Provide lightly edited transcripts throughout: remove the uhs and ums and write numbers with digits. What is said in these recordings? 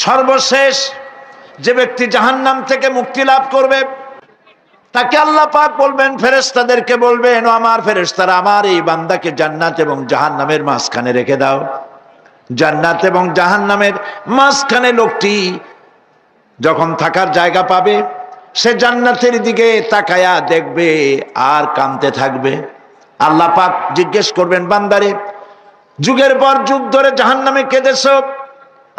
সর্বশেষ যে ব্যক্তি জাহান্নাম থেকে মুক্তি লাভ করবে তাকে আল্লাহ পাক বলবেন, ফেরেশতাদেরকে বলবেন, ও আমার ফেরেশতারা, আমার এই বান্দাকে জান্নাত এবং জাহান্নামের মাঝখানে রেখে দাও। জান্নাত এবং জাহান্নামের মাঝখানে লোকটি যখন থাকার জায়গা পাবে, সে জান্নাতের দিকে তাকায়া দেখবে আর কাঁদতে থাকবে। আল্লাহ পাক জিজ্ঞেস করবেন, বান্দারে, যুগের পর যুগ ধরে জাহান্নামে কেঁদেছো,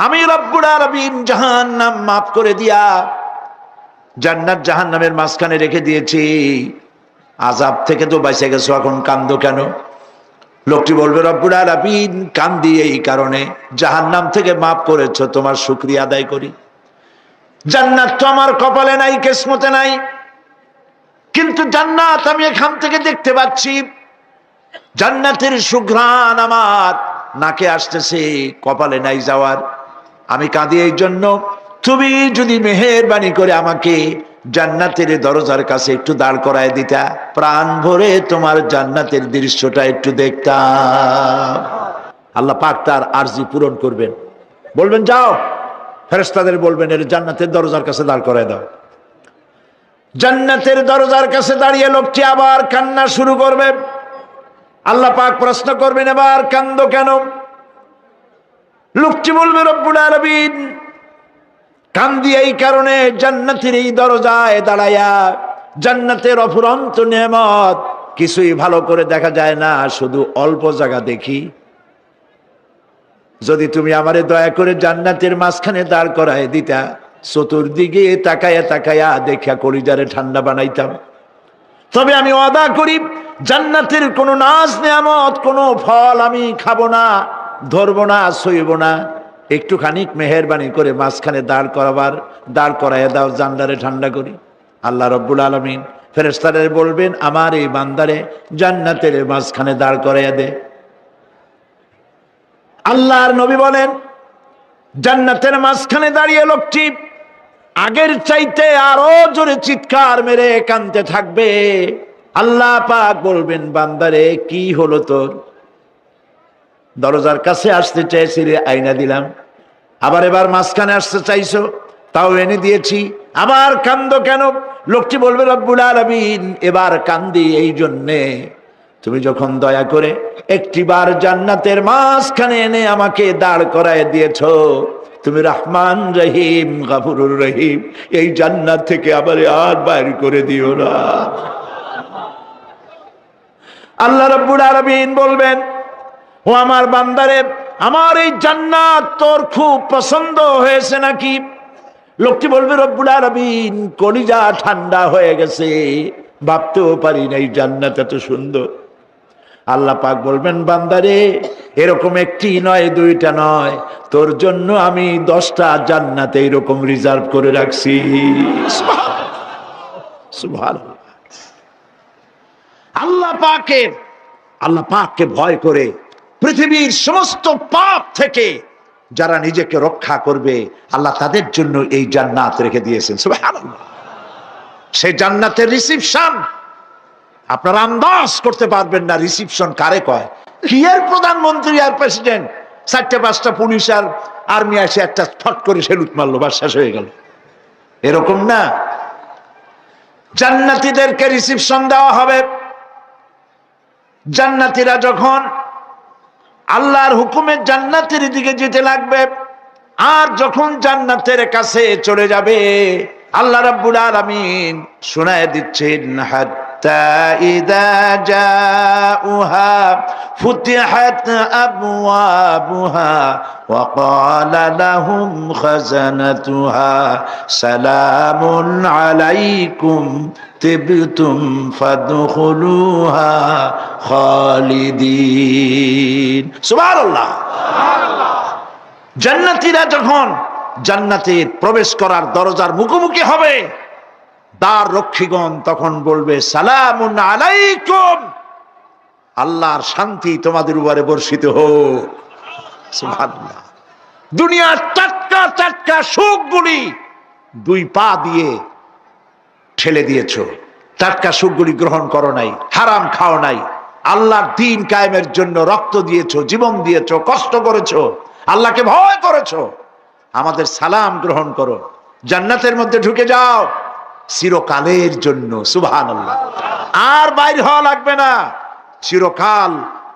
আমি রব্বুল আলামিন জাহান্নাম মাফ করে দিয়া জান্নাত জাহান্নামের মাঝখানে রেখে দিয়েছি, আযাব থেকে তো বেঁচে গেছো, এখন কান্দো কেন? লোকটি বলবে, রব্বুল আলামিন কান্দি এই কারণে, জাহান্নাম থেকে মাফ করেছো, তোমার শুকরিয়া আদায় করি। জান্নাত তো আমার কপালে নাই, কিসমতে নাই, কিন্তু জান্নাত আমি এখান থেকে দেখতে পাচ্ছি, জান্নাতের সুঘ্রাণ আমার নাকে আসতেছে, কপালে নাই যাওয়ার। আমি কাঁদি এই জন্য, তুমি যদি মেহেরবানি করে আমাকে জান্নাতের দরজার কাছে একটু দাঁড় করায় দিতা, প্রাণ ভরে তোমার জান্নাতের দৃশ্যটা একটু দেখতাম। আল্লাহ পাক তার আরজি পূরণ করবেন, বলবেন, যাও, ফেরেশতাদের বলবেন, এর জান্নাতের দরজার কাছে দাঁড় করায় দাও। জান্নাতের দরজার কাছে দাঁড়িয়ে লোকটি আবার কান্না শুরু করবে। আল্লাহ পাক প্রশ্ন করবেন, এবার কান্দো কেন? লোকটি বলবে, রব্বুল আলামিন কান্দি এই কারণে, জান্নাতের এই দরজায় দাঁড়ায়া জান্নাতের অফুরন্ত নেয়ামত কিছুই ভালো করে দেখা যায় না, শুধু অল্প জায়গা দেখি। যদি তুমি আমারে দয়া করে জান্নাতের মাঝখানে দাঁড় করায় দিতা, চতুর্দিকে তাকায়া তাকায়া দেখা কলিজারে ঠান্ডা বানাইতাম। তবে আমি ওয়াদা করি, জান্নাতের কোনো নাজ নেয়ামত, কোনো ফল আমি খাবো না, ধরবো না, সইব না। একটুখানি মেহেরবানি করে মাঝখানে দাঁড় করাইয়া দাও, জান্নারে ঠান্ডা করি। আল্লাহ রব্বুল আলামিন ফেরেশতাদের বলবেন, আমার এই বান্দারে জান্নাতের মাঝখানে দাঁড় করাইয়া দে। আল্লাহর নবী বলেন, জান্নাতের মাঝখানে দাঁড়িয়ে লোকটি আগের চাইতে আরো জোরে চিৎকার মেরে কাঁদতে থাকবে। আল্লাহ পাক বলবেন, বান্দারে কি হলো তোর? দরজার কাছে আসতে চাইছিলে, আইনা দিলাম। এবার মাঝখানে আসতে চাইছো, তাও এনে দিয়েছি। আবার কান্দো কেন? লোকটি বলবে, রব্বুল আলামিন এবার কান্দি এই জন্যে, তুমি যখন দয়া করে একটিবার জান্নাতের মাঝখানে এনে আমাকে দাঁড় করায় দিয়েছো, তুমি রহমান রহিম গফুরুর রহিম, এই জান্নাত থেকে আবার আর বাইর করে দিও না। আল্লাহ রাব্বুল আলামিন বলবেন, ও আমার বান্দারে, আমার এই জান্নাত তোর খুব পছন্দ হয়েছে নাকি? লোকটি বলবে, রব্বুল আলামিন কলিজা ঠান্ডা হয়ে গেছে, ভাবতেও পারি না এই জান্নাত এত সুন্দর। আল্লাহ পাক বলবেন, বান্দারে, এরকম একটি নয়, দুইটা নয়, তোর জন্য আমি 10টা জান্নাত এরকম রিজার্ভ করে রাখছি। সুবহানাল্লাহ। আল্লাহ পাককে ভয় করে পৃথিবীর সমস্ত পাপ থেকে যারা নিজেকে রক্ষা করবে, আল্লাহ তাদের জন্য এই জান্নাত রেখে দিয়েছেন। সুবহানাল্লাহ। সেই জান্নাতের রিসিপশন আপনারা আন্দাজ করতে পারবেন না, রিসিপশন কারে কয়। কি এর প্রধানমন্ত্রী আর প্রেসিডেন্ট, 4-5টা পুলিশ আর আর্মি আসে, একটা ফট করে সেলুট মারলো, বা শেষ হয়ে গেল, এরকম না। জান্নাতীদেরকে রিসিপশন দেওয়া হবে। জান্নাতীরা যখন আল্লাহর হুকুমে জান্নাতের দিকে যেতে লাগবে, আর যখন জান্নাতের কাছে চলে যাবে, আল্লাহ রাব্বুল আলামিন শোনায় দিচ্ছেন, হাত্তা ইযা জাউহা ফুতিহাত আবওয়াবুহা ওয়া ক্বালা লাহুম খাজানাতুহা সালামুন আলাইকুম তিবতুম ফাদখুলুহা খালিদিন। সুবহানাল্লাহ। জান্নাতীরা যখন জান্নাতে প্রবেশ করার দরজার মুখোমুখি হবে, দ্বার রক্ষীগণ তখন বলবে, সালামুন আলাইকুম, আল্লাহর শান্তি তোমাদের উপরে বর্ষিত হোক। সুবহানাল্লাহ। দুনিয়ার টাটকা টাটকা সুখগুলি 2 পা দিয়ে ঠেলে দিয়েছো, টাটকা সুখগুলি গ্রহণ করো নাই, হারাম খাও নাই, আল্লাহর দ্বীন কায়েমের জন্য রক্ত দিয়েছো, জীবন দিয়েছো, কষ্ট করেছো, আল্লাহকে ভয় করেছো। আমাদের সালাম গ্রহণ করো, জান্নাতের মধ্যে ঢুকে যাও চিরকালের জন্য। সুবহানাল্লাহ। আর বাইর হওয়া লাগবে না, চিরকাল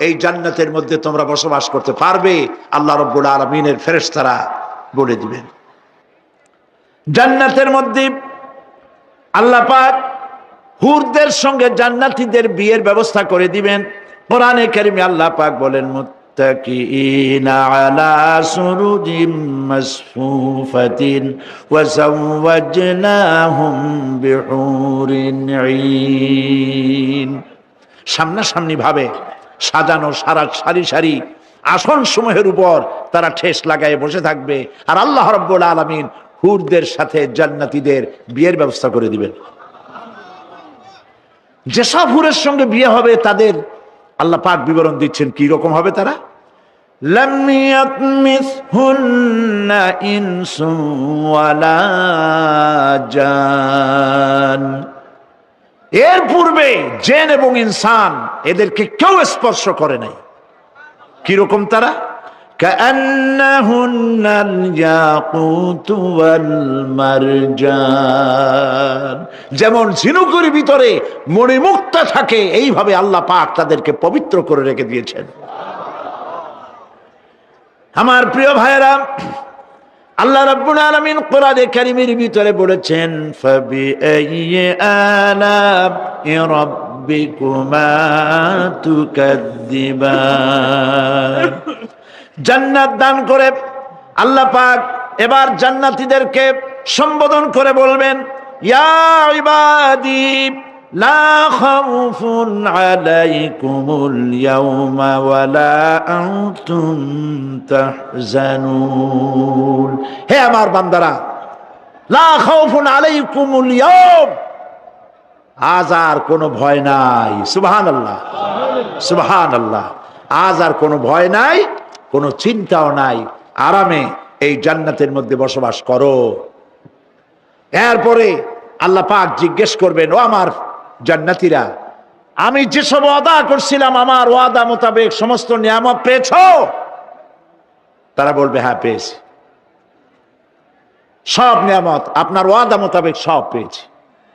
এই জান্নাতের মধ্যে তোমরা বসবাস করতে পারবে, আল্লাহ রাব্বুল আলামিনের ফেরেশতারা বলে দিবেন। জান্নাতের মধ্যে আল্লাহ পাক হুরদের সঙ্গে জান্নাতীদের বিয়ের ব্যবস্থা করে দিবেন। কোরআনে কারিমে আল্লাহ পাক বলেন, মুত্তাকিইনা আলা সুরুজিম মাসফুফাতিন ওয়া যাওয়াজনাহুম বিহুরিন ঈন। সামনাসামনি ভাবে সাজানো সারি সারি আসন সমূহের উপর তারা ঠেস লাগায় বসে থাকবে, আর আল্লাহ রাব্বুল আলামিন হুরদের সাথে জান্নাতীদের বিয়ের ব্যবস্থা করে দিবেন। যেসব হুরের সঙ্গে বিয়ে হবে তাদের আল্লাহ পাক বিবরণ দিচ্ছেন কি রকম হবে তারা। লাম ইয়াতমিসহুন্না ইনসুন ওয়ালা জান। এর পূর্বে জিন এবং ইনসান এদেরকে কেউ স্পর্শ করে নাই। কি রকম তারা? কাআন্নাহুন্নাল ইয়াকুতু ওয়াল মারজান। যেমন ঝিনুকের ভিতরে মণিমুক্তা থাকে, এইভাবে আল্লাহ পাক তাদেরকে পবিত্র করে রেখে দিয়েছেন। আমার প্রিয় ভাইরা, আল্লাহ রাব্বুল আলামিন কোরআনে কারীমের ভিতরে বলেছেন, ফাবিআইয়ি আলা'i রাব্বিকুমা তুকাদ্দিবান। জান্নাত দান করে আল্লাহ পাক এবার জান্নাতীদেরকে সম্বোধন করে বলবেন, ইয়া ইবাদি লা খাউফুন আলাইকুমুল ইয়াওমা ওয়ালা আনতুম তাহজানুন। হে আমার বান্দারা, লা খাউফুন আলাইকুমুল ইয়াওম, আজ আর কোনো ভয় নাই। সুবহানাল্লাহ, সুবহানাল্লাহ। আজ আর কোনো ভয় নাই, কোনো চিন্তাও নাই, আরামে এই জান্নাতের মধ্যে বসবাস করো। এরপরে আল্লাহ পাক জিজ্ঞেস করবেন, ও আমার জান্নাতীরা, আমি যেসব ওয়াদা করছিলাম আমার ওয়াদা মোতাবেক সমস্ত নিয়ামত পেয়েছো? তারা বলবে, হ্যাঁ পেয়েছি, সব নিয়ামত আপনার ওয়াদা মোতাবেক সব পেয়েছি।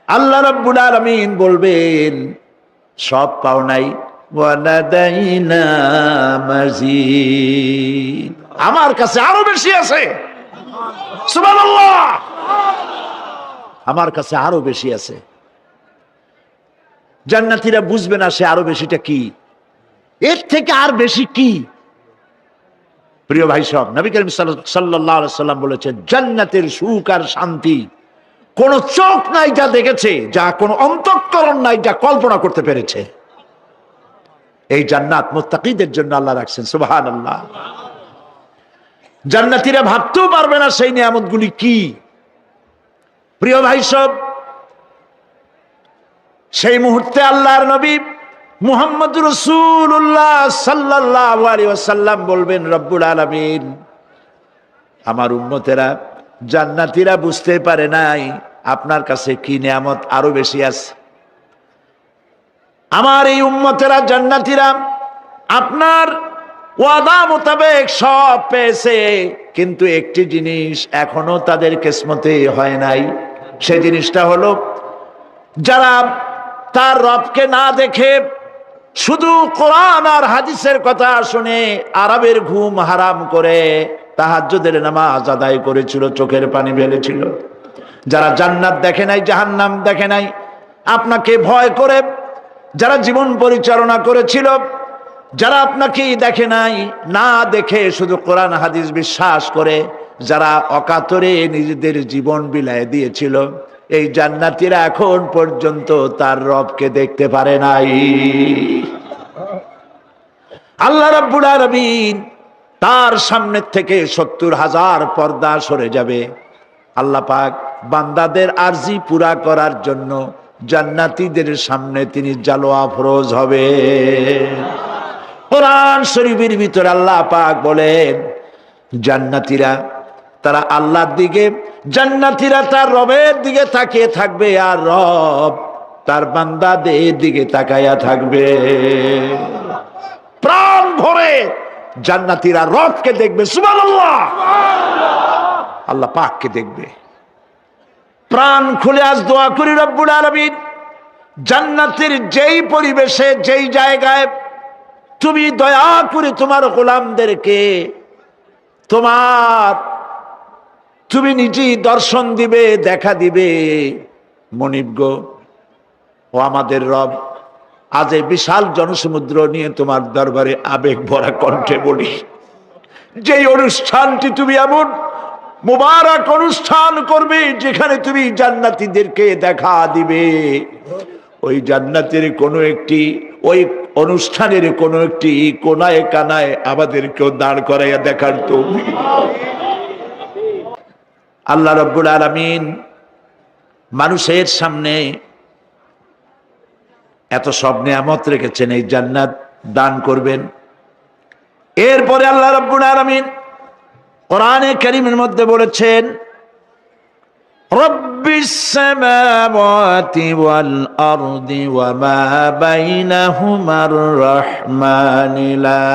আল্লাহ রাব্বুল আলামিন বলবেন, সব পাও নাই, ওয়ালাদাইনা মাজিদ, আমার কাছে আরো বেশি আছে। সুবহানাল্লাহ, আমার কাছে আরো বেশি আছে। জান্নাতীরা বুঝবে না সে আরো বেশিটা কি, এর থেকে আর বেশি কি। প্রিয় ভাই সব, নবী করিম সাল্লাল্লাহু আলাইহি সাল্লাম বলেছেন, জান্নাতের সুখ আর শান্তি কোন চোখ নাই যা দেখেছে, যা কোন অন্তঃকরণ নাই যা কল্পনা করতে পেরেছে। এই জান্নাত মুত্তাকিদের জন্য আল্লাহ রাখছেন। সুবহানাল্লাহ। জান্নাতীরা ভাবতেও পারবে না সেই নিয়ামতগুলি কি। প্রিয় ভাই সব, সেই মুহূর্তে আল্লাহর নবী মুহাম্মদুর রাসূলুল্লাহ সাল্লাল্লাহু আলাইহি ওয়াসাল্লাম বলবেন, রব্বুল আলামিন, আমার উম্মতেরা জান্নাতীরা বুঝতে পারে নাই আপনার কাছে কি নিয়ামত আরো বেশি আছে। আমার এই উম্মতেরা জান্নাতীরা আপনার ওয়াদা মোতাবেক সব পেয়েছে, কিন্তু একটি জিনিস এখনো তাদের কিসমতে হয় নাই। সেই জিনিসটা হলো, যারা তার রবকে না দেখে শুধু কোরআন আর হাদিসের কথা শুনে আরবের ঘুম হারাম করে তাহাজ্জুদের নামাজ আদায় করেছিল, চোখের পানি ফেলেছিল, যারা জান্নাত দেখে নাই, জাহান্নাম দেখে নাই, আপনাকে ভয় করে যারা জীবন পরিচালনা করেছিল, যারা আপনাকে দেখে নাই, না দেখে শুধু কোরআন হাদিস বিশ্বাস করে যারা অকাতরে নিজেদের জীবন বিলায় দিয়েছিল, এই জান্নাতীরা এখন পর্যন্ত তার রবকে দেখতে পারে নাই। আল্লাহ রাব্বুল আলামিন তার সামনে থেকে ৭০,০০০ পর্দা সরে যাবে। আল্লাহ পাক বান্দাদের আরজি পুরা করার জন্য জান্নাতীদের সামনে তিনি জালোয়া ফরোজ হবে। কোরআন শরীফের ভিতরে আল্লাহ পাক বলেন, জান্নাতীরা তারা আল্লাহর দিকে, জান্নাতীরা তার রবের দিকে তাকিয়ে থাকবে, আর রব তার বান্দাদের দিকে তাকায়া থাকবে। প্রাণ ভরে জান্নাতীরা রবকে দেখবে। সুবহানাল্লাহ। আল্লাহ পাককে দেখবে। প্রাণ খুলে আজ দোয়া করি রব্বুল আলামিন, জান্নাতের যেই পরিবেশে যেই জায়গায় তুমি দয়া করে তোমার গোলামদেরকে তুমি নিজেই দর্শন দিবে, দেখা দিবে। মনিব গো, ও আমাদের রব, আজ এই বিশাল জনসমুদ্র নিয়ে তোমার দরবারে আবেগ ভরা কণ্ঠে বলি, যেই অনুষ্ঠানটি তুমি এমন মুবারক অনুষ্ঠান করবে যেখানে তুমি জান্নাতীদেরকে দেখা দিবে, ওই জান্নাতের কোনো একটি, ওই অনুষ্ঠানের কোনো একটি কোনায় কানায় আমাদেরকেও দাঁড় করাইয়া দেখার তৌফিক আল্লাহ রাব্বুল আলামিন মানুষের সামনে এত সব নিয়ামত রেখেছেন, এই জান্নাত দান করবেন। এরপরে আল্লাহ রাব্বুল আলামিন কোরআনে কারীমের মধ্যে বলেছেন, রব্বিস সামাওয়াতি ওয়াল আরদি ওয়া মা বাইনাহুমার রাহমানি লা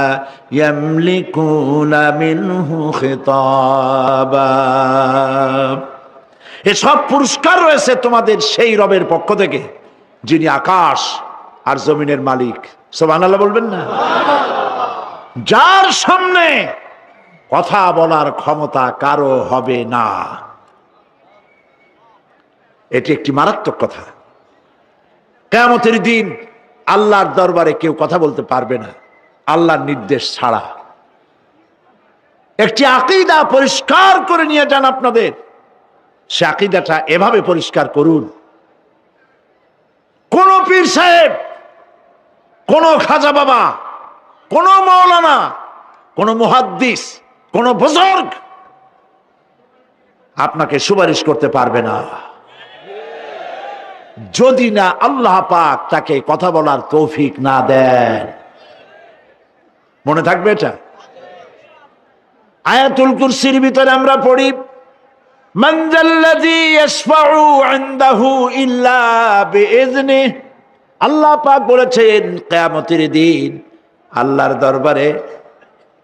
ইয়ামলিকুনা মিনহু খিতাবা। এসব পুরস্কার রয়েছে তোমাদের সেই রবের পক্ষ থেকে যিনি আকাশ আর জমিনের মালিক। সুবহানাল্লাহ বলবেন না? যার সামনে কথা বলার ক্ষমতা কারো হবে না। এটি একটি মারাত্মক কথা। কিয়ামতের দিন আল্লাহর দরবারে কেউ কথা বলতে পারবে না আল্লাহর নির্দেশ ছাড়া। একটি আকীদা পরিষ্কার করে নিয়ে যান আপনাদের, সে আকীদাটা এভাবে পরিষ্কার করুন, কোন পীর সাহেব, কোন খাজা বাবা, কোন মাওলানা, কোন মুহাদ্দিস, কোন বুজুর্গ আপনাকে সুপারিশ করতে পারবে না যদি না আল্লাহ পাক তাকে কথা বলার তৌফিক না দেন। মনে থাকবে এটা। আয়াতুল কুরসির ভিতরে আমরা পড়ি, মান যাল্লাযী ইয়াশফাউ ইনদাহু ইল্লা বিইযনিহি। আল্লাহ পাক বলেছেন কিয়ামতের দিন আল্লাহর দরবারে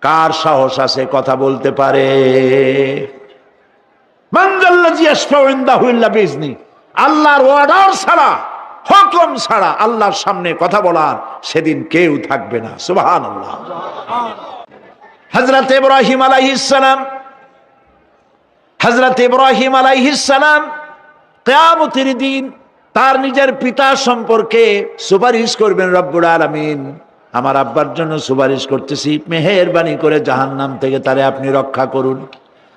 কার সাহস আছে কথা বলতে পারে? মান যাল্লাযী ইয়াশফাউ ইনদাহু ইল্লা বিইযনিহি। আল্লাহর অর্ডার ছাড়া, হুকুম ছাড়া আল্লাহর সামনে কথা বলার সেদিন কেউ থাকবে না। সুবহানাল্লাহ। হযরত ইব্রাহিম আলাইহিস সালাম, হযরত ইব্রাহিম আলাইহিস সালাম কিয়ামতের দিন তার নিজের পিতা সম্পর্কে সুপারিশ করবেন, রব্বুল আলামিন আমার আব্বার জন্য সুপারিশ করতেছি, মেহেরবানি করে জাহান্নাম থেকে তারে আপনি রক্ষা করুন।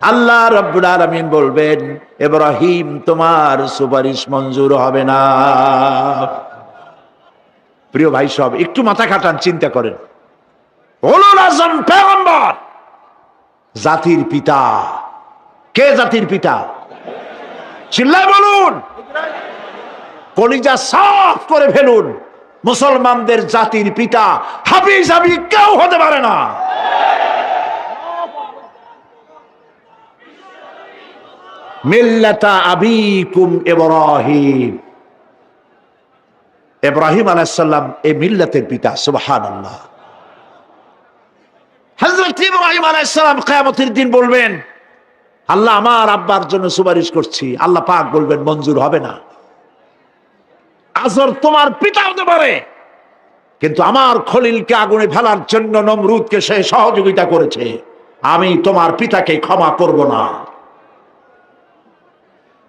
আল্লাহ রব্বুল আলামিন বলবেন, ইব্রাহিম তোমার সুপারিশ মঞ্জুর হবে না। প্রিয় ভাই সব, একটু মাথা খাটান, চিন্তা করেন। উলুল আযম পয়গম্বর, জাতির পিতা। কে জাতির পিতা? চিল্লায় বলুন, কলিজা সাফ করে ফেলুন। মুসলমানদের জাতির পিতা হাফিজ হাবি কেউ হতে পারে না। মিল্লাতা আবিকুম ইব্রাহিম। ইব্রাহিম আলাইহিস সালাম এই মিল্লাতের পিতা। সুবহানাল্লাহ। হযরত ইব্রাহিম আলাইহিস সালাম কিয়ামতের দিন বলবেন, আল্লাহ আমার আব্বার জন্য সুপারিশ করছি। আল্লাহ পাক বলবেন মঞ্জুর হবে না। আজর তোমার পিতা হতে পারে, কিন্তু আমার খলিলকে আগুনে ফেলার জন্য নমরুদকে সে সহযোগিতা করেছে, আমি তোমার পিতাকে ক্ষমা করব না।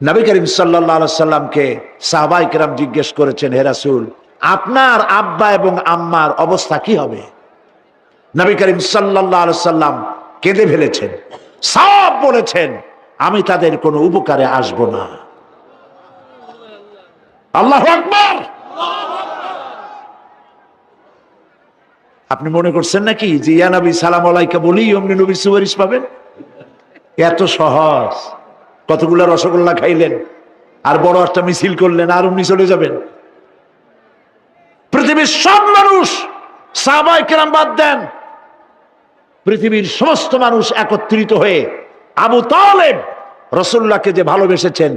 নবী করিম সাল্লাল্লাহু আলাইহি সাল্লামকে সাহাবায়ে কেরাম জিজ্ঞেস করেছেন, হে রাসূল আপনার আব্বা এবং আম্মার অবস্থা কি হবে? নবী করিম সাল্লাল্লাহু আলাইহি সাল্লাম কেঁদে ফেলেছেন, সব বলেছেন আমি তাদের কোনো উপকারে আসব না। আল্লাহু আকবার। আপনি মনে করছেন নাকি যে ইয়া নবী সালাম আলাইকা বলি অমনি নবী সুপারিশ পাবেন? এত সহজ। কতগুলা রসগোল্লা খাইলেন আর বড় একটা মিছিল করলেন আর অমনি চলে যাবেন? পৃথিবীর সব মানুষ, সাহাবায়ে কেরাম বাদ দেন, পৃথিবীর সমস্ত মানুষ একত্রিত হয়ে আবু তালেব রাসূলুল্লাহকে যে ভালোবেসেছেন,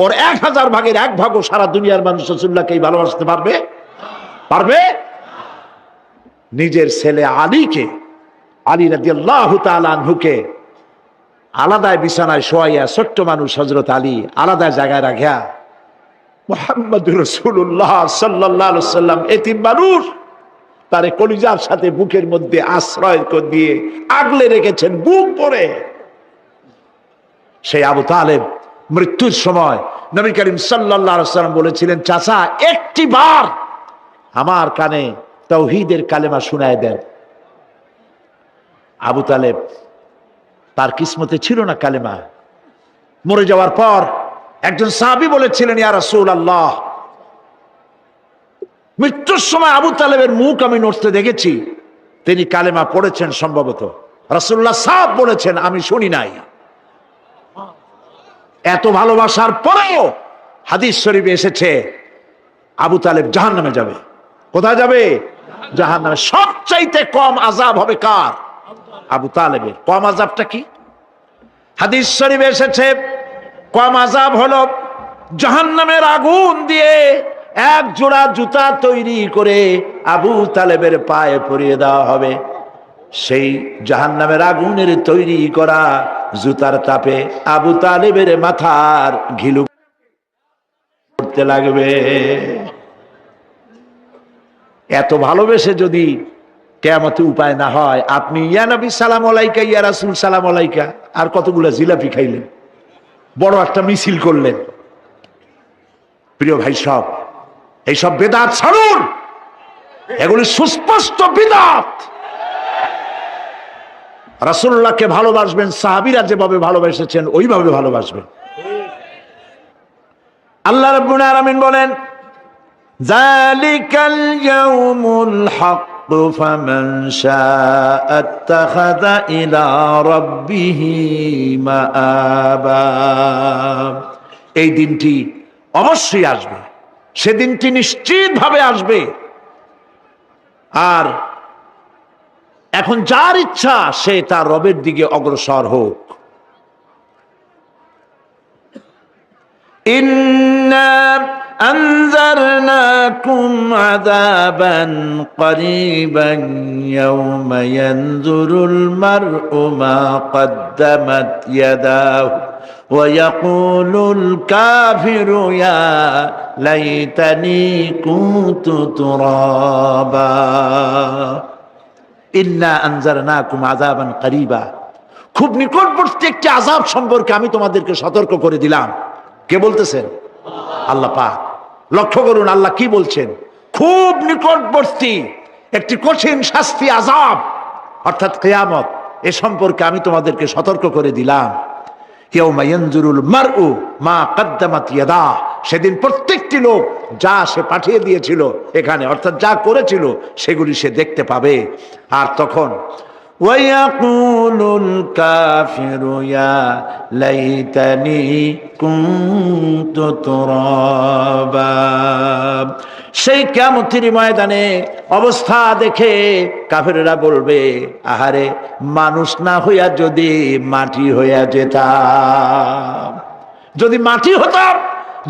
ওর 1000 ভাগের 1 ভাগও সারা দুনিয়ার মানুষ রাসূলুল্লাহকেই ভালোবাসতে পারবে? পারবে? নিজের ছেলে আলীকে, আলী রাদিয়াল্লাহু তাআলা আনহুকে আলাদায় বিছানায় শোয়াইয়া ছোট্ট মানুষ হযরত আলী আলাদা জায়গায় রাখিয়া মুহাম্মদুর রাসূলুল্লাহ সাল্লাল্লাহু আলাইহি সাল্লাম এতিম মানুষ তারে কলিজার সাথে বুকের মধ্যে আশ্রয় দিয়ে আগলে রেখেছেন বুক ভরে। সেই আবু তালেব মৃত্যুর সময় নবী করিম সাল্লাল্লাহু আলাইহি সাল্লাম বলেছিলেন, চাচা একটি বার আমার কানে তাওহীদের কালেমা শোনায় দেন। আবু তালেব তার কিসমতে ছিল না কালেমা। মরে যাওয়ার পর একজন সাহাবী বলেছিলেন, ইয়া রাসূলুল্লাহ, মৃত্যুর সময় আবু তালেবের মুখ আমি নড়তে দেখেছি, তিনি কালেমা পড়েছেন সম্ভবত। রাসূলুল্লাহ সাহেব বলেছেন, আমি শুনি নাই। এত ভালোবাসার পরেও হাদিস শরীফে এসেছে আবু তালেব জাহান্নামে যাবে। কোথায় যাবে? জাহান্নামে। সবচাইতে কম আযাব হবে কার? আবু তালেবের। কম আযাবটা কি? হাদিস শরীফে এসেছে কম আযাব হলো জাহান্নামের আগুন দিয়ে এক জোড়া জুতা তৈরি করে আবু তালেবের পায়ে পরিয়ে দেওয়া হবে। সেই জাহান্নামের আগুনের তৈরি করা জুতার তাপে আবু তালেবের মাথার ঘিলু করতে লাগবে। এত ভালোবেসে যদি কিয়ামতে উপায় না হয়, আপনি ইয়া নবী সালাম আলাইকা, ইয়া রাসূল সালাম আলাইকা, আর কতগুলো জিলাপি খাইলেন, বড় একটা মিছিল করলেন। প্রিয় ভাই সব, এইসব বেদাত ছাড়ুন, এগুলি সুস্পষ্ট বিদআত। রাসূলুল্লাহকে ভালোবাসবেন, সাহাবীরা যেভাবে ভালোবেসেছেন ওইভাবে ভালোবাসবেন। আল্লাহ রাব্বুল আলামিন বলেন, যালিকাল ইয়াউমুল হক ফামান শাআ আত্তাখাযা ইলা রাব্বিহি মাআবা। এই দিনটি অবশ্যই আসবে, সেদিনটি নিশ্চিতভাবে আসবে। আর এখন যার ইচ্ছা সে তার রবের দিকে অগ্রসর হোক। ইন্না আনজারনাকুম আযাবান করিবান ইয়াওমা ইয়ানজুরুল মার'উ মা কদ্দামাত ইয়াদাহু ওয়া ইয়াকুলুল কাফিরু ইয়া লাইতানি কুনতু তুরাবা। ইন্না আনজারনাকুম আযাবান করিবা, খুব নিকটবর্তী একটি আযাব সম্পর্কে আমি তোমাদেরকে সতর্ক করে দিলাম। কে বলতেছেন? আল্লাহ পাক। লক্ষ্য করুন আল্লাহ কি বলছেন, খুব নিকটবর্তী একটি কঠিন শাস্তি, আযাব অর্থাৎ কিয়ামত, এ সম্পর্কে আমি তোমাদেরকে সতর্ক করে দিলাম। ইয়াউমা ইয়ানজুরুল মার'উ মা কদ্দামাত ইয়াদাহ, সেদিন প্রত্যেকটি লোক যা সে পাঠিয়ে দিয়েছিল এখানে, অর্থাৎ যা করেছিল সেগুলি সে দেখতে পাবে। আর তখন ওয়ায়াকুলুল কাফিরু ইয়া লাইতানি কুনতু তুরাবা। সেই কিয়ামতের ময়দানে অবস্থা দেখে কাফেররা বলবে, আহারে মানুষ না হইয়া যদি মাটি হইয়া যেতাম, যদি মাটি হতাম,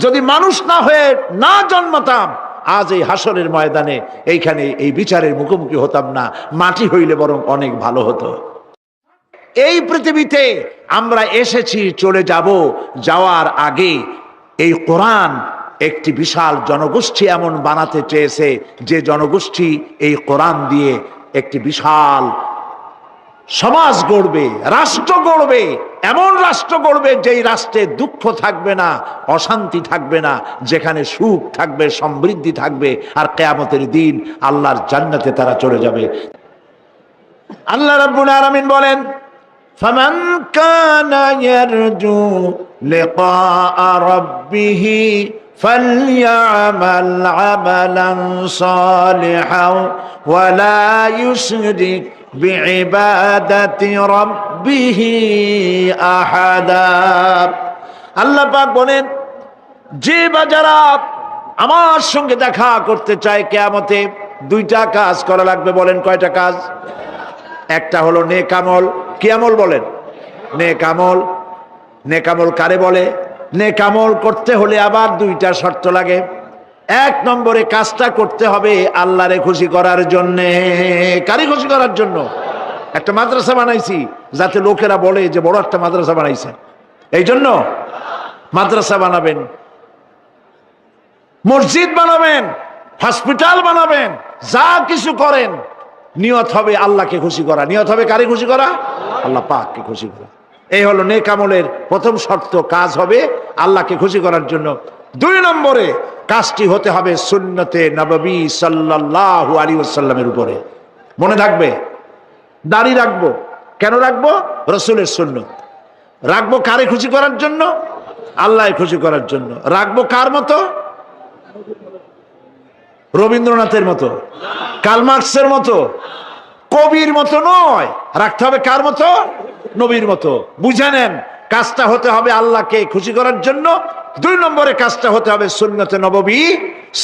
যদি মানুষ না হয়ে না জন্মতাম, আজ এই হাসরের ময়দানে এইখানে এই বিচারের মুখোমুখি হতাম না, মাটি হইলে বরং অনেক ভালো হতো। এই পৃথিবীতে আমরা এসেছি, চলে যাব, যাওয়ার আগে এই কোরআন একটি বিশাল জনগোষ্ঠী এমন বানাতে চেয়েছে যে জনগোষ্ঠী এই কোরআন দিয়ে একটি বিশাল সমাজ গড়বে, রাষ্ট্র গড়বে, এমন রাষ্ট্র গড়বে যেই রাষ্ট্রে দুঃখ থাকবে না, অশান্তি থাকবে না, যেখানে সুখ থাকবে, সমৃদ্ধি থাকবে। আর কিয়ামতের দিন আল্লাহর জান্নাতে তারা চলে যাবে। আল্লাহ রাব্বুল আলামিন বলেন, ফামান কানা ইয়ারজু লিকা রাব্বিহি ফালইআমাল আমালান সালিহান ওয়া লা ইউশরিক বিইবাদাতি রাব্বিহি আহাদা। আল্লাহ পাক বলেন, যে বাজারা আমার সঙ্গে দেখা করতে চায় কিয়ামতে, দুইটা কাজ করা লাগবে। বলেন কয়টা কাজ? একটা হলো নেক আমল। কি আমল বলেন? নেক আমল। নেক আমল কারে বলে? নেক আমল করতে হলে আবার দুইটা শর্ত লাগে। এক নম্বরে কাজটা করতে হবে আল্লাহরে খুশি করার জন্যে। কারে খুশি করার জন্য? একটা মাদ্রাসা বানাইছি, যাতে লোকেরা বলে যে বড় একটা মাদ্রাসা বানাইছেন। এই জন্য মাদ্রাসা বানাবেন, মসজিদ বানাবেন, হসপিটাল বানাবেন, যা কিছু করেন নিয়ত হবে আল্লাহকে খুশি করা। নিয়ত হবে কারে খুশি করা? আল্লাহ পাককে খুশি করা। এই হলো নেক আমলের প্রথম শর্ত, কাজ হবে আল্লাহকে খুশি করার জন্য। 2 নম্বরে কাজটি হতে হবে সুন্নতে নববী সাল্লাল্লাহু আলাইহি ওয়াসাল্লামের উপরে। মনে থাকবে, দাড়ি রাখবো কেন রাখবো? রাসূলের সুন্নত। রাখবো কারে খুশি করার জন্য? আল্লাহকে খুশি করার জন্য। রাখবো কার মতো? রবীন্দ্রনাথের মতো, কার্ল মার্কসের মতো, কবির মতো নয়। রাখতে হবে কার মতো? নবীর মতো। বুঝে নেন, কাজটা হতে হবে আল্লাহকে খুশি করার জন্য। 2 নম্বরে কাজটা হতে হবে সুন্নতে নববী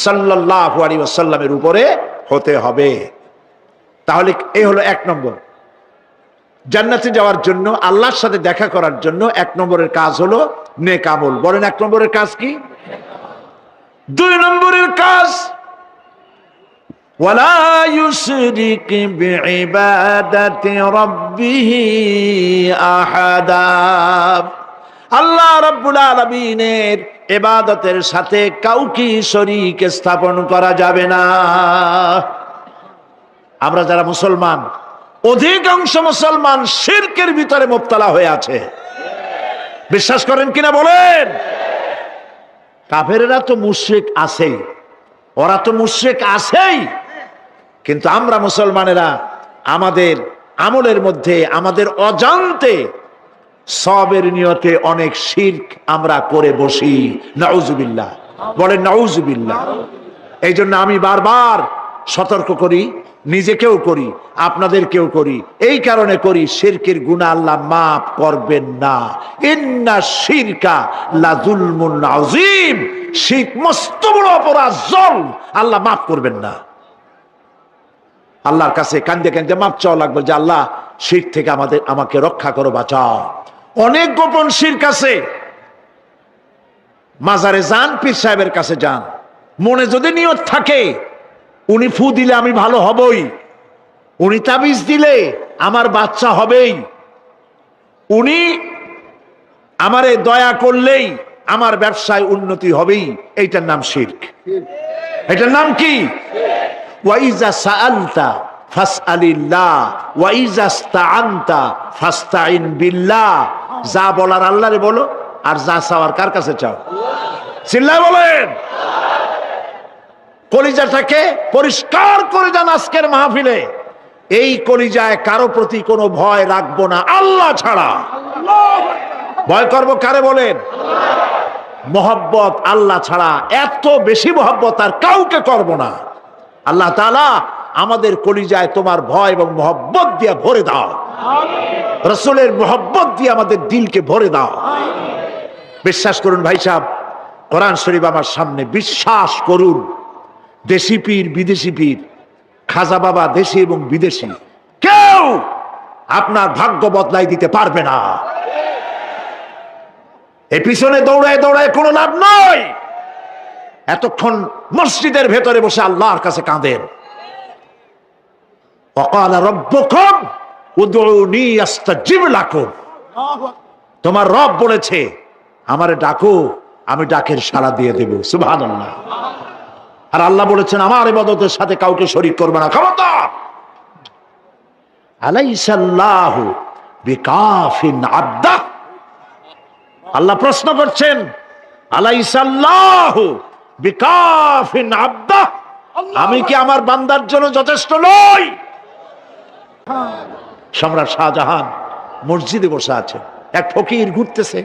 সাল্লাল্লাহু আলাইহি ওয়াসাল্লামের উপরে হতে হবে। তাহলে এই হলো 1 নম্বর। জান্নাতে যাওয়ার জন্য, আল্লাহর সাথে দেখা করার জন্য 1 নম্বরের কাজ হলো নেক আমল। বলেন 1 নম্বরের কাজ কি? 2 নম্বরের কাজ ওয়ালা ইউশরিক বিইবাদাতি রাব্বিহি আহাদা। আল্লাহ রাব্বুল আলামিনের ইবাদতের সাথে কাউকে শরীক স্থাপন করা যাবে না। আমরা যারা মুসলমান, অধিকাংশ মুসলমান শিরকের ভিতরে মুবতালা হয়ে আছে। বিশ্বাস করেন কিনা বলেন? কাফেরেরা তো মুশরিক আছেই, ওরা তো মুশরিক আছেই, কিন্তু আমরা মুসলমানেরা আমাদের আমলের মধ্যে আমাদের অজান্তে সবের নিয়তে অনেক শিরক আমরা করে বসি। নাউজুবিল্লাহ, বলেন নাউজুবিল্লাহ। এই জন্য আমি বারবার সতর্ক করি, নিজেকেও করি, আপনাদেরকেও করি। এই কারণে করি, শিরকের গুনাহ আল্লাহ মাফ করবেন না। ইন্না শিরকা লাযুলমুন আযীম। শিরক মস্ত বড় অপরাধ, জুলম, আল্লাহ মাফ করবেন না। আল্লাহর কাছে কান্দে কান্দে মাফ চাওয়া লাগবে যে আল্লাহ শিরক থেকে আমাকে রক্ষা করো, বাঁচাও। অনেক গোপন শিরক আছে। মাজারে যান, পীর সাহেবের কাছে যান, মনে যদি নিয়ত থাকে উনি ফু দিলে আমি ভালো হবই, উনি তাবিজ দিলে আমার বাচ্চা হবেই, উনি আমারে দয়া করলেই আমার ব্যবসায় উন্নতি হবেই, এইটার নাম শিরক। এটার নাম কি? ওয়াইজা সাআলতা ফাসআলিল্লাহ ওয়াইজা ইসতাআনতা ফাসতাইন বিল্লাহ। যা বলার আল্লাহরে বলো, আর যা চাওয়ার কার কাছে চাও? চিল্লায় বলেন। কলিজাটাকে পরিষ্কার করে যান আজকের মাহফিলে। এই কলিজায় কারো প্রতি কোনো ভয় রাখবো না আল্লাহ ছাড়া। ভয় করবো কারে বলেন? মহব্বত আল্লাহ ছাড়া, এত বেশি মহব্বত আর কাউকে করব না। আল্লাহ তাআলা আমাদের কলিজায় তোমার ভয় এবং মহব্বত দিয়ে ভরে দাও। রাসূলের মহব্বত দিয়ে আমাদের দিলকে ভরে দাও। বিশ্বাস করুন ভাই সাহেব, কোরআন শরীফ আমার সামনে, বিশ্বাস করুন, দেশি পীর বিদেশি পীর, খাজা বাবা দেশি এবং বিদেশি, কেউ আপনার ভাগ্য বদলাই দিতে পারবে না। এই পিছনে দৌড়ায় দৌড়ায় কোনো লাভ নয়। এতক্ষণ মসজিদের ভেতরে বসে আল্লাহর কাছে কাঁদেন। ওয়াকালা রাব্বুকুম উদউনি আস্তাজিব লাকুম। তোমার রব বলেছে আমারে ডাকো, আমি ডাকের সাড়া দিয়ে দেব। সুবহানাল্লাহ। আর আল্লাহ বলেছেন আমার ইবাদতের সাথে কাউকে শরীক করবে না। খবরদার। আলাইসাল্লাহু বিকাফিন আবদা। আল্লাহ প্রশ্ন করছেন, আলাইসাল্লাহু বিকাফিন আবদা, আমি কি আমার বান্দার জন্য যথেষ্ট নই? সম্রাট শাহজাহান মসজিদে বসে আছে, এক ফকির ঘুরতেছে।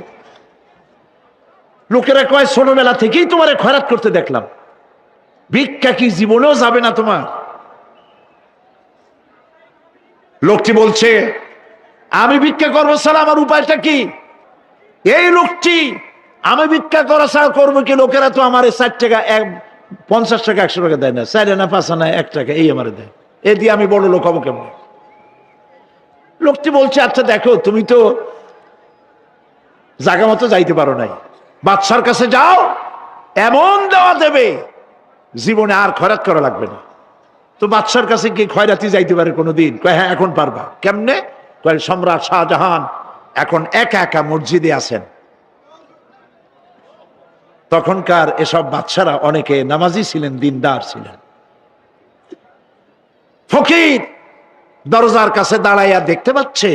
লোকেরা কয় ছোটবেলা থেকেই তোমারে খয়রাত করতে দেখলাম, ভিক্ষা কি জীবনেও যাবে না তোমার? লোকটি বলছে আমি ভিক্ষা করবো ছাড়া আমার উপায়টা কি? এই লোকটি আমি ভিক্ষা করা ছাড়া করবো কি? লোকেরা তো আমার 60 টাকা 50 টাকা 100 টাকা দেয় না, 4 আনা 5 আনা 1 টাকা এই আমার দেয়, এ দিয়ে আমি বড় লোক হবো কেমন? লোকটি বলছে আচ্ছা দেখো, তুমি তো জায়গা মতো যাইতে পারো নাই, বাদশার কাছে যাও, এমন দেওয়া দেবে জীবনে আর খয়রাত করা লাগবে না। তো বাদশার কাছে কি খয়রাতি যাইতে পারে কোনোদিন? হ্যাঁ এখন পারবা। কেমনে? সম্রাট শাহজাহান এখন একা একা মসজিদে আছেন। তখনকার এসব বাদশারা অনেকে নামাজি ছিলেন, দিনদার ছিলেন। ফকির দরজার কাছে দাঁড়াইয়া দেখতে পাচ্ছে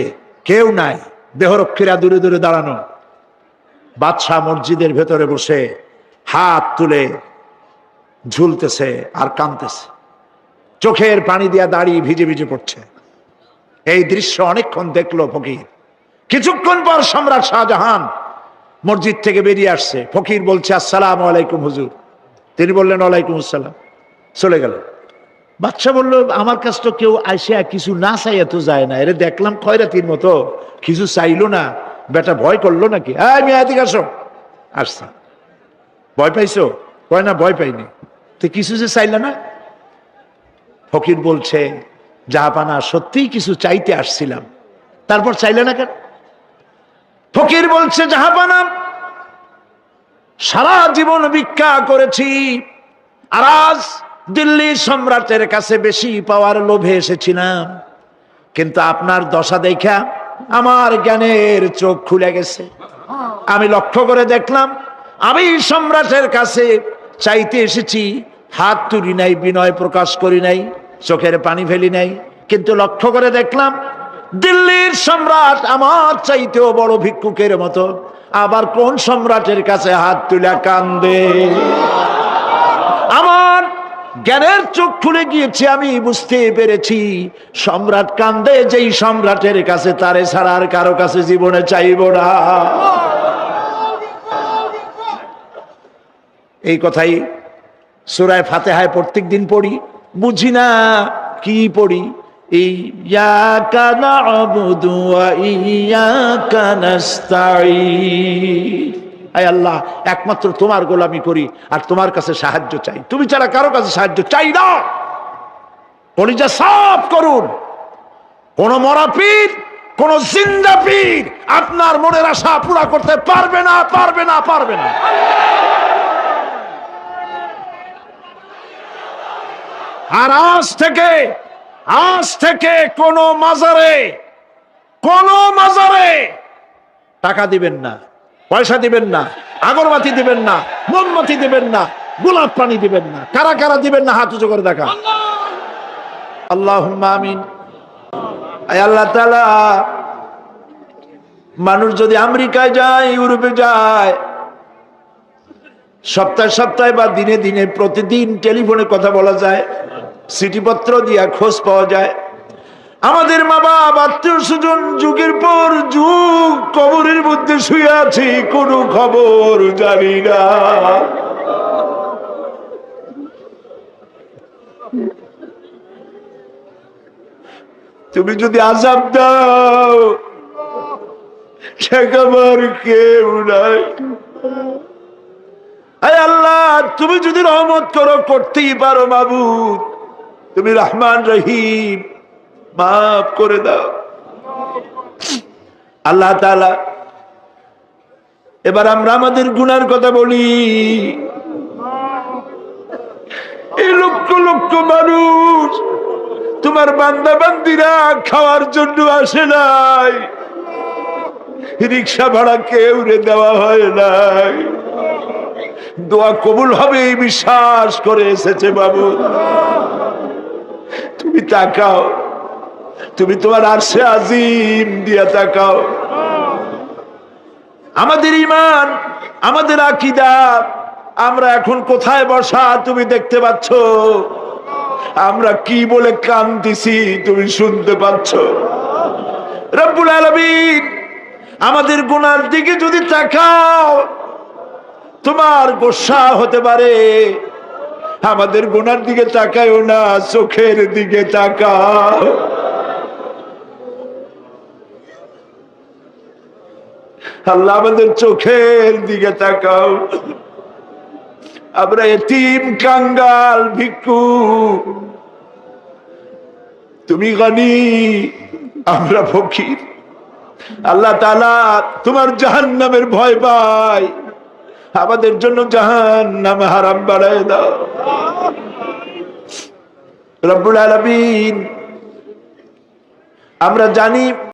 কেউ নাই, দেহরক্ষীরা দূরে দূরে দাঁড়ানো। বাদশাহ মসজিদের ভেতরে বসে হাত তুলে ঝুলতেছে আর কাঁদতেছে, চোখের পানি দিয়া দাঁড়িয়ে ভিজে ভিজে পড়ছে। এই দৃশ্য অনেকক্ষণ দেখলো ফকির। কিছুক্ষণ পর সম্রাট শাহজাহান মসজিদ থেকে বেরিয়ে আসছে। ফকির বলছে, আসসালামু আলাইকুম হুজুর। তিনি বললেন, ওয়ালাইকুম আসসালাম, চলে গেল। বাদশা বলল, আমার কাছে তো কেউ আইসা কিছু না চাইয়া তো যায় না, এরে দেখলাম খয়রাতির মতো কিছু চাইলো না, বেটা ভয় করলো নাকি? আমি এদিকে আসো। আসছে, ভয় পাইছো? কয় না, ভয় পাইনি। তো কিছু যে চাইলে না? ফকির বলছে, জাহাপানা সত্যিই কিছু চাইতে আসছিলাম। তারপর চাইলে না কেন? ফকির বলছে, জাহাপানা সারা জীবন ভিক্ষা করেছি, আর আজ দিল্লি সম্রাটের কাছে বেশি পাওয়ার লোভে এসেছিলাম, কিন্তু আপনার দশা দেখা আমার জ্ঞানের চোখ খুলে গেছে। আমি লক্ষ্য করে দেখলাম, আমি সম্রাটের কাছে চাইতে এসেছি, হাত তুলি নাই, বিনয় প্রকাশ করি নাই, চোখের পানি ফেলি নাই, কিন্তু লক্ষ্য করে দেখলাম দিল্লির সম্রাট আমার চাইতেও বড় ভিক্ষুকের মতো। আবার কোন সম্রাটের কাছে হাত তুলে কান্দে? আমার জ্ঞানের চোখ খুলে গিয়েছে, আমি বুঝতে পেরেছি সম্রাট কান্দে যেই সম্রাটের কাছে, তারে ছাড়া আর কারো কাছে জীবনে চাইব না। এই কথাই সূরা ফাতিহায় প্রত্যেক দিন পড়ি, বুঝি না কি পড়ি। ইয়াকা না'বুদু ওয়া ইয়াকা নাস্তাঈন। আয় আল্লাহ, একমাত্র তোমার গোলামি করি আর তোমার কাছে সাহায্য চাই, তুমি ছাড়া কারো কাছে সাহায্য চাই না। কলিজা সাফ করুন। কোন মরা পীর, কোন জিন্দা পীর আপনার মনের আশা পুরা করতে পারবে না, পারবে না, পারবে না। আর আজ থেকে কোন মাজারে টাকা দিবেন না, পয়সা দিবেন না, আগরবাতি দিবেন না, মোমবাতি দিবেন না, গোলাপ পানি দিবেন না। কারা কারা দিবেন না হাত উঁচু করে দেখা। আল্লাহুম্মা আমিন। আয় আল্লাহ তাআলা, মানুষ যদি আমেরিকায় যায়, ইউরোপে যায়, সপ্তাহে সপ্তাহে বা দিনে দিনে প্রতিদিন টেলিফোনে কথা বলা যায়, চিঠিপত্র দিয়া খোঁজ পাওয়া যায়। আমাদের মা বাবা, আত্মীয় স্বজন যুগের পর যুগ কবরের মধ্যে শুয়ে আছে, কোনো খবর জানি না। তুমি যদি আযাব দাও, ঠেকাবার কেউ নাই। আয় আল্লাহ, তুমি যদি রহমত করো, করতেই পারো মাবুদ, তুমি রহমান রহিম, মাফ করে দাও। আল্লাহ তাআলা, এবার আমরা আমাদের গুনার কথা বলি। এই লক্ষ লক্ষ মানুষ তোমার বান্দা বান্দিরা খাওয়ার জন্য আসে নাই, রিক্সা ভাড়া কেউ দেওয়া হয় নাই, দোয়া কবুল হবে এই বিশ্বাস করে এসেছে। বাবু তুমি তাকাও, তুমি তোমার আরশে আজিম দিয়া তাকাও। আমাদের ঈমান, আমাদের আকীদা, আমরা এখন কোথায় বসা তুমি দেখতে পাচ্ছ। আমরা কি বলে কাঁদতেছি তুমি শুনতে পাচ্ছ। রব্বুল আলামিন, আমাদের গুনার দিকে যদি তাকাও, তোমার গোসা হতে পারে। আমাদের গুনার দিকে তাকায়ও না, চোখের দিকে তাকাও। আল্লাহ, আমাদের চোখের দিকে তাকাও। আমরা এতিম, কাঙ্গাল, ভিক্ষু, তুমি গনি, আমরা ফকির। আল্লাহ তাআলা, তোমার জাহান্নামের ভয় পাই, আমাদের জন্য জাহান্নাম হারাম বানায় দাও। রব্বুল আলামিন, আমরা জানি